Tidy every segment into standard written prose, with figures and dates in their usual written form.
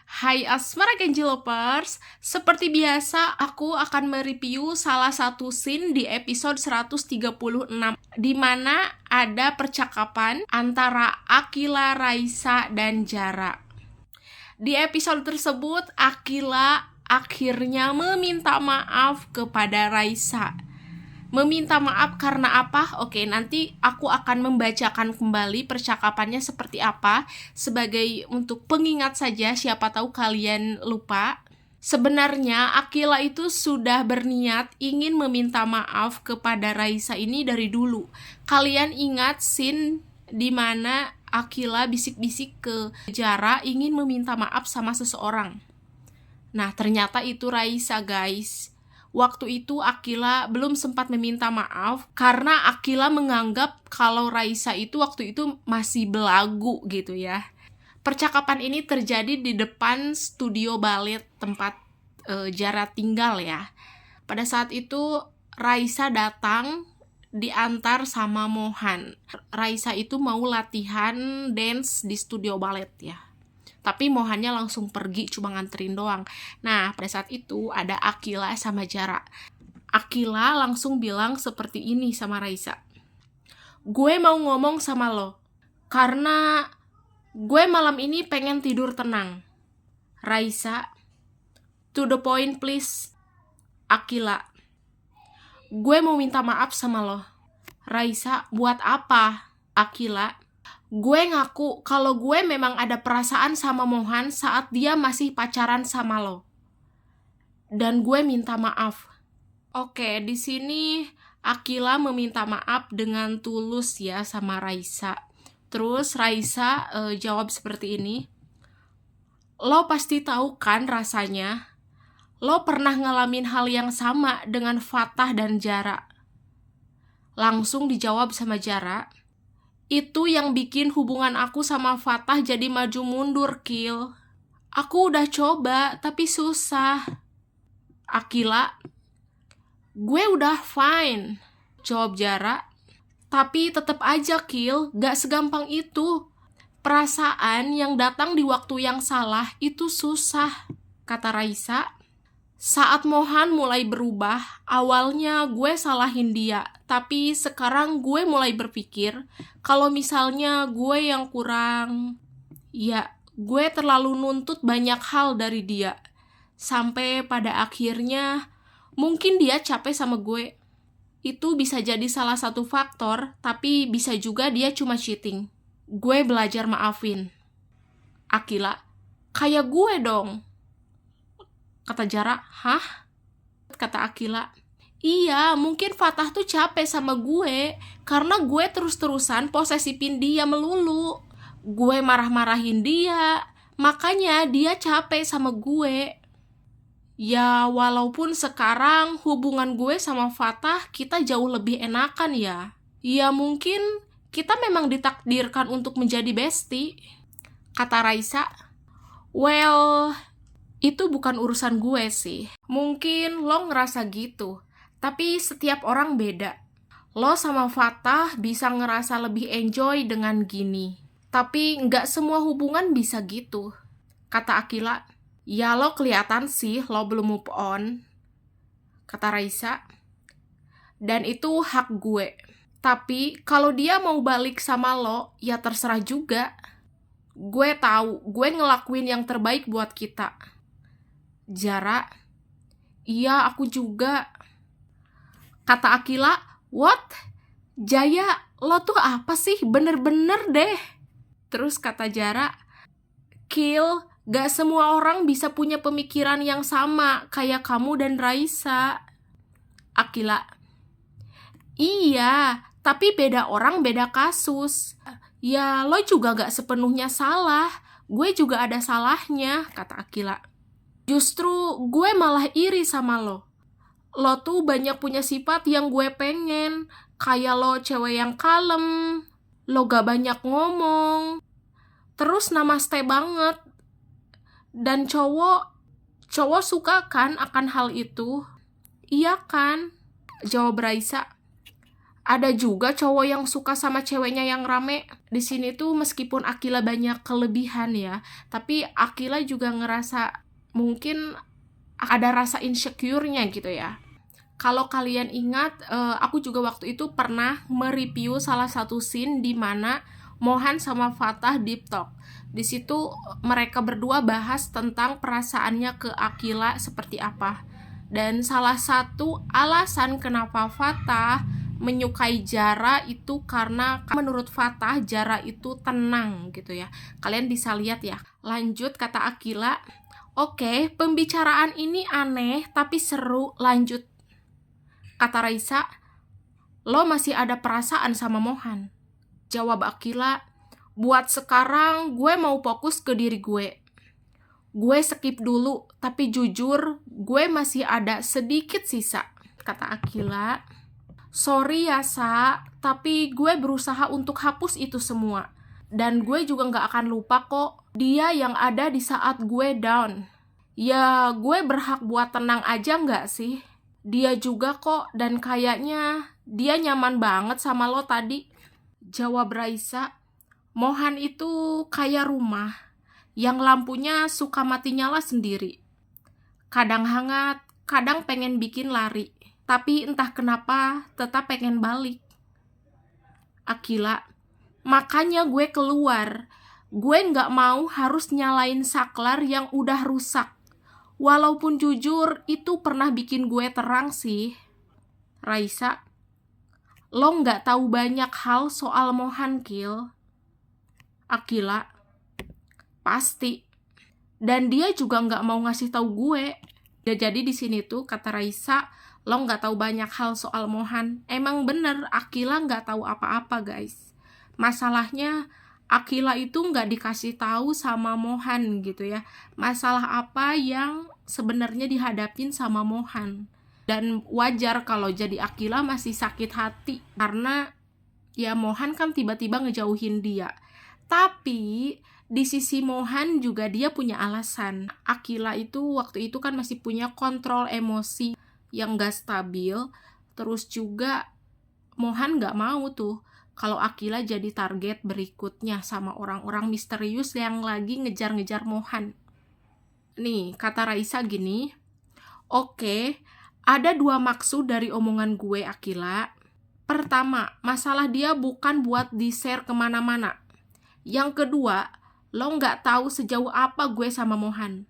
Hai Asmara Genji Lovers, seperti biasa aku akan mereview salah satu scene di episode 136 di mana ada percakapan antara Akila, Raisa, dan Jara. Di episode tersebut Akila akhirnya meminta maaf kepada Raisa. Meminta maaf karena apa? Oke, nanti aku akan membacakan kembali percakapannya seperti apa sebagai untuk pengingat saja, siapa tahu kalian lupa. Sebenarnya Akila itu sudah berniat ingin meminta maaf kepada Raisa ini dari dulu. Kalian ingat scene di mana Akila bisik-bisik ke Jara ingin meminta maaf sama seseorang. Nah, ternyata itu Raisa, guys. Waktu itu Akila belum sempat meminta maaf karena Akila menganggap kalau Raisa itu waktu itu masih belagu gitu ya. Percakapan ini terjadi di depan studio balet tempat Jara tinggal ya. Pada saat itu Raisa datang diantar sama Mohan. Raisa itu mau latihan dance di studio balet ya. Tapi Mohannya langsung pergi, cuma nganterin doang. Nah, pada saat itu ada Akila sama Jara. Akila langsung bilang seperti ini sama Raisa. Gue mau ngomong sama lo, karena gue malam ini pengen tidur tenang. Raisa, to the point please. Akila, gue mau minta maaf sama lo. Raisa, buat apa? Akila, gue ngaku kalau gue memang ada perasaan sama Mohan saat dia masih pacaran sama lo. Dan gue minta maaf. Oke, di sini Akila meminta maaf dengan tulus ya sama Raisa. Terus Raisa jawab seperti ini. Lo pasti tahu kan rasanya? Lo pernah ngalamin hal yang sama dengan Fatah dan Jara. Langsung dijawab sama Jara. Itu yang bikin hubungan aku sama Fatah jadi maju mundur, Kil. Aku udah coba, tapi susah. Akila, gue udah fine. Jawab Jara. Tapi tetep aja, Kil, gak segampang itu. Perasaan yang datang di waktu yang salah itu susah, kata Raisa. Saat Mohan mulai berubah, awalnya gue salahin dia, tapi sekarang gue mulai berpikir kalau misalnya gue yang kurang, ya gue terlalu nuntut banyak hal dari dia. Sampai pada akhirnya mungkin dia capek sama gue. Itu bisa jadi salah satu faktor, tapi bisa juga dia cuma cheating. Gue belajar maafin. Akila, kayak gue dong. Kata Jara, hah? Kata Akila, iya, mungkin Fatah tuh capek sama gue karena gue terus-terusan posesifin dia melulu. Gue marah-marahin dia, makanya dia capek sama gue. Ya, walaupun sekarang hubungan gue sama Fatah kita jauh lebih enakan ya. Ya mungkin kita memang ditakdirkan untuk menjadi bestie. Kata Raisa, well, itu bukan urusan gue sih. Mungkin lo ngerasa gitu, tapi setiap orang beda. Lo sama Fatah bisa ngerasa lebih enjoy dengan gini. Tapi nggak semua hubungan bisa gitu. Kata Akila, ya lo kelihatan sih lo belum move on. Kata Raisa, dan itu hak gue. Tapi kalau dia mau balik sama lo, ya terserah juga. Gue tahu, gue ngelakuin yang terbaik buat kita. Jara, iya aku juga. Kata Akila, what? Jaya, lo tuh apa sih? Bener-bener deh. Terus kata Jara, Kil, gak semua orang bisa punya pemikiran yang sama kayak kamu dan Raisa. Akila, iya, tapi beda orang beda kasus. Ya lo juga gak sepenuhnya salah. Gue juga ada salahnya, kata Akila. Justru gue malah iri sama lo. Lo tuh banyak punya sifat yang gue pengen. Kayak lo cewek yang kalem. Lo gak banyak ngomong. Terus namaste banget. Dan cowok suka kan akan hal itu? Iya kan? Jawab Raisa. Ada juga cowok yang suka sama ceweknya yang rame. Di sini tuh meskipun Akila banyak kelebihan ya, tapi Akila juga ngerasa mungkin ada rasa insecure-nya gitu ya. Kalau kalian ingat, aku juga waktu itu pernah mereview salah satu scene di mana Mohan sama Fatah deep talk. Di situ mereka berdua bahas tentang perasaannya ke Akila seperti apa. Dan salah satu alasan kenapa Fatah menyukai Jara itu karena menurut Fatah Jara itu tenang gitu ya. Kalian bisa lihat ya. Lanjut kata Akila, "Oke, pembicaraan ini aneh tapi seru, lanjut." Kata Raisa, "Lo masih ada perasaan sama Mohan?" Jawab Akila, "Buat sekarang gue mau fokus ke diri gue. Gue skip dulu, tapi jujur gue masih ada sedikit sisa." Kata Akila, "Sorry ya Sa, tapi gue berusaha untuk hapus itu semua. Dan gue juga gak akan lupa kok, dia yang ada di saat gue down. Ya gue berhak buat tenang aja gak sih? Dia juga kok, dan kayaknya dia nyaman banget sama lo tadi." Jawab Raisa, "Mohan itu kayak rumah yang lampunya suka mati nyala sendiri. Kadang hangat, kadang pengen bikin lari, tapi entah kenapa tetap pengen balik." Akila, "Makanya gue keluar. Gue gak mau harus nyalain saklar yang udah rusak. Walaupun jujur itu pernah bikin gue terang sih." Raisa, "Lo gak tahu banyak hal soal Mohan, Kil." Akila, "Pasti. Dan dia juga gak mau ngasih tahu gue." Ya, jadi di sini tuh kata Raisa, lo gak tahu banyak hal soal Mohan. Emang bener, Akila gak tahu apa-apa guys. Masalahnya Akila itu nggak dikasih tahu sama Mohan gitu ya. Masalah apa yang sebenarnya dihadapin sama Mohan. Dan wajar kalau jadi Akila masih sakit hati karena ya Mohan kan tiba-tiba ngejauhin dia. Tapi di sisi Mohan juga dia punya alasan. Akila itu waktu itu kan masih punya kontrol emosi yang nggak stabil. Terus juga Mohan nggak mau tuh kalau Akila jadi target berikutnya sama orang-orang misterius yang lagi ngejar-ngejar Mohan. Nih, kata Raisa gini, "Oke, ada 2 maksud dari omongan gue, Akila. Pertama, masalah dia bukan buat di-share kemana-mana. Yang kedua, lo nggak tahu sejauh apa gue sama Mohan.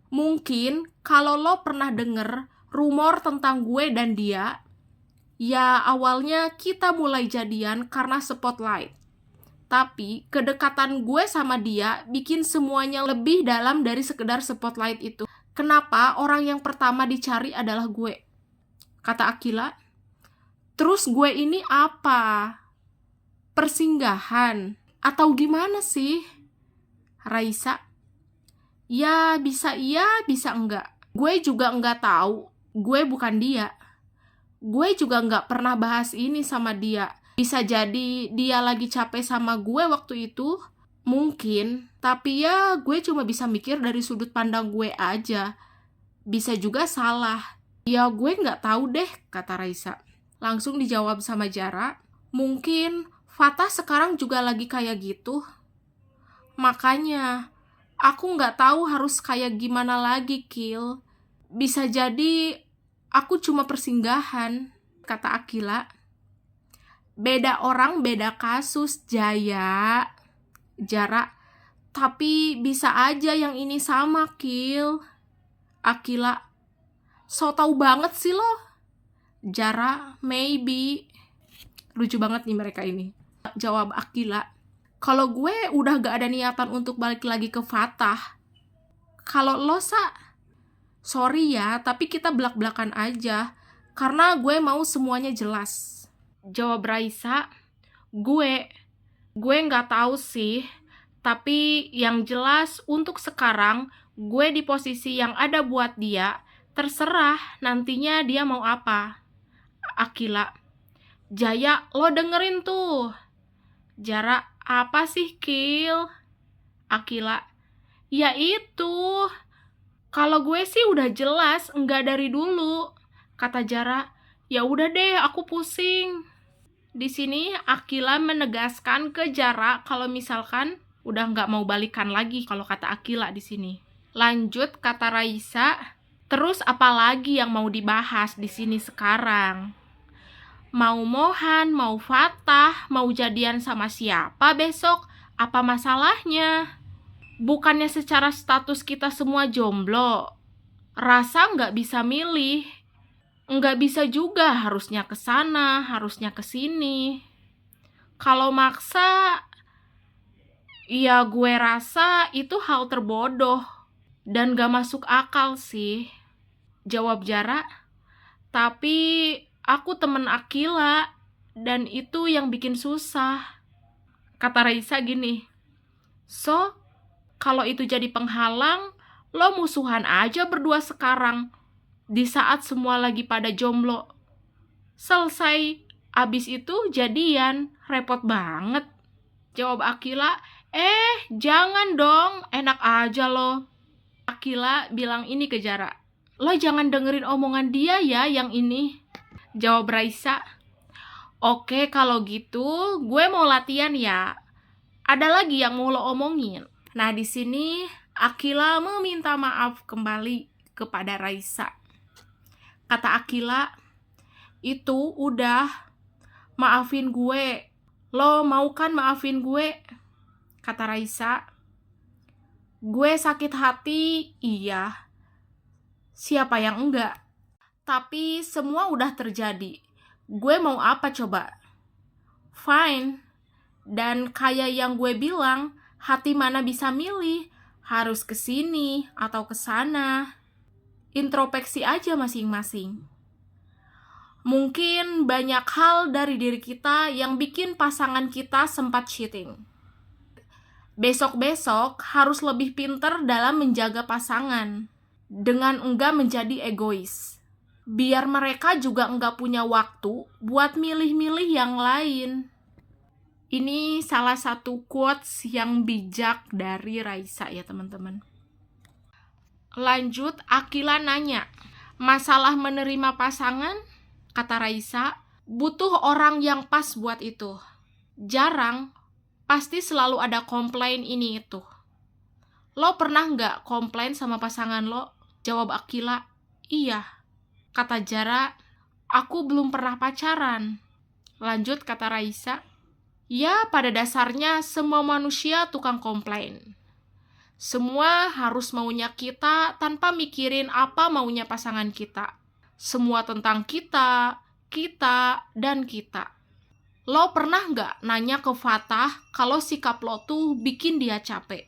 Mungkin kalau lo pernah denger rumor tentang gue dan dia, ya awalnya kita mulai jadian karena spotlight. Tapi kedekatan gue sama dia bikin semuanya lebih dalam dari sekedar spotlight itu. Kenapa orang yang pertama dicari adalah gue?" Kata Akila, "Terus gue ini apa? Persinggahan? Atau gimana sih?" Raisa, "Ya bisa iya, bisa enggak. Gue juga enggak tahu. Gue bukan dia. Gue juga nggak pernah bahas ini sama dia. Bisa jadi dia lagi capek sama gue waktu itu. Mungkin. Tapi ya gue cuma bisa mikir dari sudut pandang gue aja. Bisa juga salah. Ya gue nggak tahu deh," kata Raisa. Langsung dijawab sama Jara, "Mungkin Fatah sekarang juga lagi kayak gitu. Makanya aku nggak tahu harus kayak gimana lagi, Kil. Bisa jadi aku cuma persinggahan." Kata Akila, "Beda orang, beda kasus, Jaya." Jara, "Tapi bisa aja yang ini sama, Kil." Akila, "So tau banget sih lo." Jara, "Maybe." Lucu banget nih mereka ini. Jawab Akila, "Kalau gue udah gak ada niatan untuk balik lagi ke Fatah. Kalau lo, Sa, sorry ya, tapi kita belak-belakan aja. Karena gue mau semuanya jelas." Jawab Raisa, gue gak tahu sih. Tapi yang jelas untuk sekarang, gue di posisi yang ada buat dia. Terserah nantinya dia mau apa." Akila, "Jaya, lo dengerin tuh." Jara, "Apa sih, Kil?" Akila, "Ya itu. Kalau gue sih udah jelas, enggak dari dulu." Kata Jara, "Ya udah deh, aku pusing." Di sini Akila menegaskan ke Jara kalau misalkan udah nggak mau balikan lagi kalau kata Akila di sini. Lanjut kata Raisa, terus apa lagi yang mau dibahas di sini sekarang? Mau Mohan, mau Fatah, mau jadian sama siapa besok? Apa masalahnya? Bukannya secara status kita semua jomblo? Rasa nggak bisa milih. Nggak bisa juga, harusnya ke sana, harusnya ke sini. Kalau maksa, ya gue rasa itu hal terbodoh dan gak masuk akal sih. Jawab Jara, tapi aku temen Akila dan itu yang bikin susah. Kata Raisa gini, so, kalau itu jadi penghalang, lo musuhan aja berdua sekarang, di saat semua lagi pada jomblo. Selesai, abis itu jadian, repot banget. Jawab Akila, jangan dong, enak aja lo. Akila bilang ini ke Jara, lo jangan dengerin omongan dia ya yang ini. Jawab Raisa, oke kalau gitu gue mau latihan ya. Ada lagi yang mau lo omongin? Nah di sini Akila meminta maaf kembali kepada Raisa. Kata Akila, itu udah, maafin gue. Lo mau kan maafin gue? Kata Raisa, gue sakit hati, iya. Siapa yang enggak? Tapi semua udah terjadi. Gue mau apa coba? Fine. Dan kayak yang gue bilang, hati mana bisa milih, harus ke sini atau ke sana. Introspeksi aja masing-masing. Mungkin banyak hal dari diri kita yang bikin pasangan kita sempat cheating. Besok-besok harus lebih pinter dalam menjaga pasangan, dengan enggak menjadi egois. Biar mereka juga enggak punya waktu buat milih-milih yang lain. Ini salah satu quotes yang bijak dari Raisa ya teman-teman. Lanjut, Akila nanya, masalah menerima pasangan? Kata Raisa, butuh orang yang pas buat itu. Jarang, pasti selalu ada komplain ini itu. Lo pernah nggak komplain sama pasangan lo? Jawab Akila, iya. Kata Jara, aku belum pernah pacaran. Lanjut kata Raisa, ya pada dasarnya semua manusia tukang komplain. Semua harus maunya kita tanpa mikirin apa maunya pasangan kita. Semua tentang kita, dan kita. Lo pernah nggak nanya ke Fatah kalau sikap lo tuh bikin dia capek?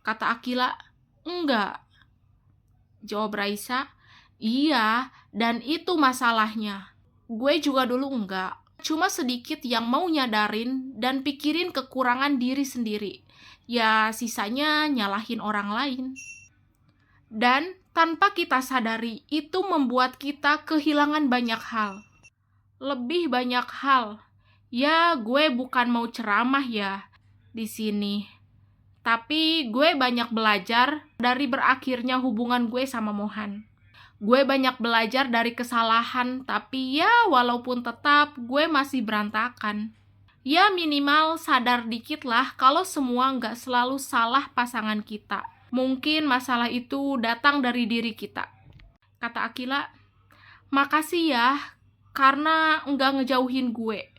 Kata Akila, enggak. Jawab Raisa, iya, dan itu masalahnya. Gue juga dulu enggak. Cuma sedikit yang mau nyadarin dan pikirin kekurangan diri sendiri. Ya, sisanya nyalahin orang lain. Dan tanpa kita sadari, itu membuat kita kehilangan banyak hal. Lebih banyak hal. Ya, gue bukan mau ceramah ya di sini. Tapi gue banyak belajar dari berakhirnya hubungan gue sama Mohan. Gue banyak belajar dari kesalahan, tapi ya walaupun tetap gue masih berantakan. Ya minimal sadar dikit lah kalau semua nggak selalu salah pasangan kita. Mungkin masalah itu datang dari diri kita. Kata Akila, makasih ya karena nggak ngejauhin gue.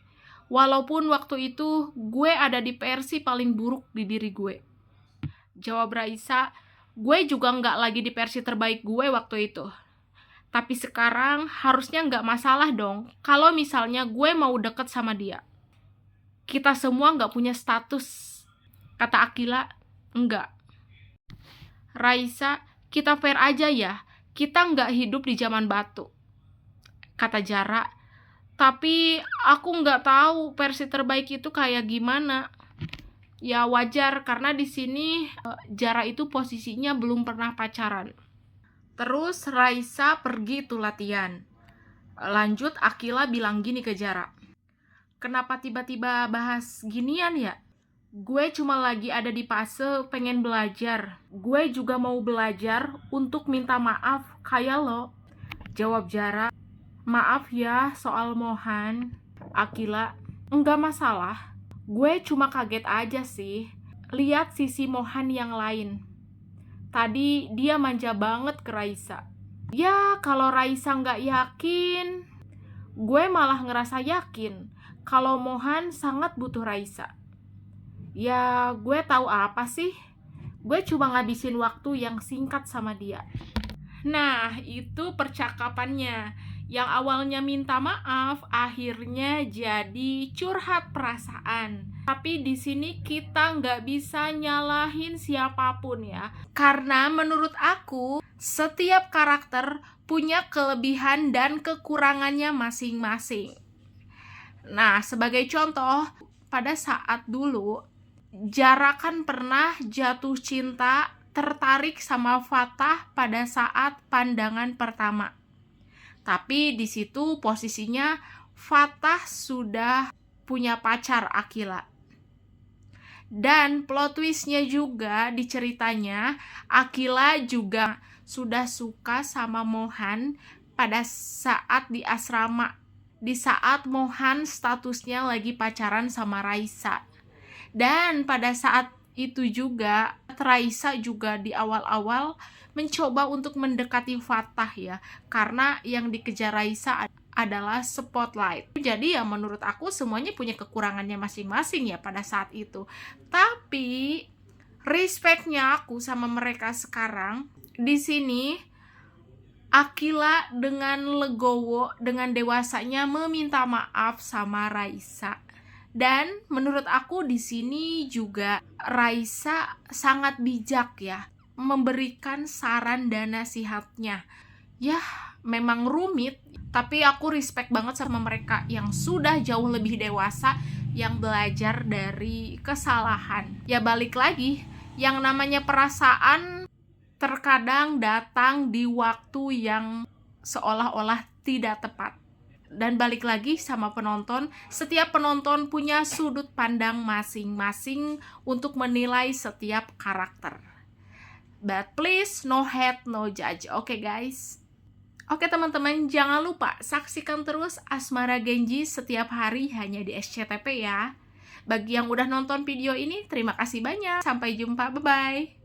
Walaupun waktu itu gue ada di versi paling buruk di diri gue. Jawab Raisa, gue juga nggak lagi di versi terbaik gue waktu itu. Tapi sekarang harusnya nggak masalah dong kalau misalnya gue mau deket sama dia. Kita semua nggak punya status. Kata Akila, enggak. Raisa, kita fair aja ya. Kita nggak hidup di zaman batu. Kata Jara, tapi aku nggak tahu versi terbaik itu kayak gimana. Ya wajar karena di sini Jara itu posisinya belum pernah pacaran. Terus Raisa pergi tuh latihan. Lanjut Akila bilang gini ke Jara, kenapa tiba-tiba bahas ginian ya? Gue cuma lagi ada di fase pengen belajar. Gue juga mau belajar untuk minta maaf kayak lo. Jawab Jara, maaf ya soal Mohan. Akila, Enggak masalah. Gue cuma kaget aja sih. Lihat sisi Mohan yang lain. Tadi dia manja banget ke Raisa. Ya, kalau Raisa nggak yakin, gue malah ngerasa yakin kalau Mohan sangat butuh Raisa. Ya, gue tahu apa sih? Gue cuma ngabisin waktu yang singkat sama dia. Nah, itu percakapannya. Yang awalnya minta maaf, akhirnya jadi curhat perasaan. Tapi di sini kita nggak bisa nyalahin siapapun ya. Karena menurut aku, setiap karakter punya kelebihan dan kekurangannya masing-masing. Nah, sebagai contoh, pada saat dulu, Jara kan pernah jatuh cinta, tertarik sama Fatah pada saat pandangan pertama. Tapi di situ posisinya Fatah sudah punya pacar, Akila. Dan plot twistnya juga di ceritanya, Akila juga sudah suka sama Mohan pada saat di asrama. Di saat Mohan statusnya lagi pacaran sama Raisa. Dan pada saat itu juga, Raisa juga di awal-awal mencoba untuk mendekati Fatah ya. Karena yang dikejar Raisa adalah spotlight. Jadi ya menurut aku semuanya punya kekurangannya masing-masing ya pada saat itu. Tapi respectnya aku sama mereka sekarang, di sini Akila dengan legowo, dengan dewasanya meminta maaf sama Raisa. Dan menurut aku di sini juga Raisa sangat bijak ya, memberikan saran dan nasihatnya. Ya, memang rumit, tapi aku respect banget sama mereka yang sudah jauh lebih dewasa, yang belajar dari kesalahan. Ya balik lagi, yang namanya perasaan terkadang datang di waktu yang seolah-olah tidak tepat. Dan balik lagi sama penonton, setiap penonton punya sudut pandang masing-masing untuk menilai setiap karakter. But please, no hate, no judge. Oke guys? Oke teman-teman, jangan lupa saksikan terus Asmara Genji setiap hari hanya di SCTP ya. Bagi yang udah nonton video ini, terima kasih banyak. Sampai jumpa, bye-bye.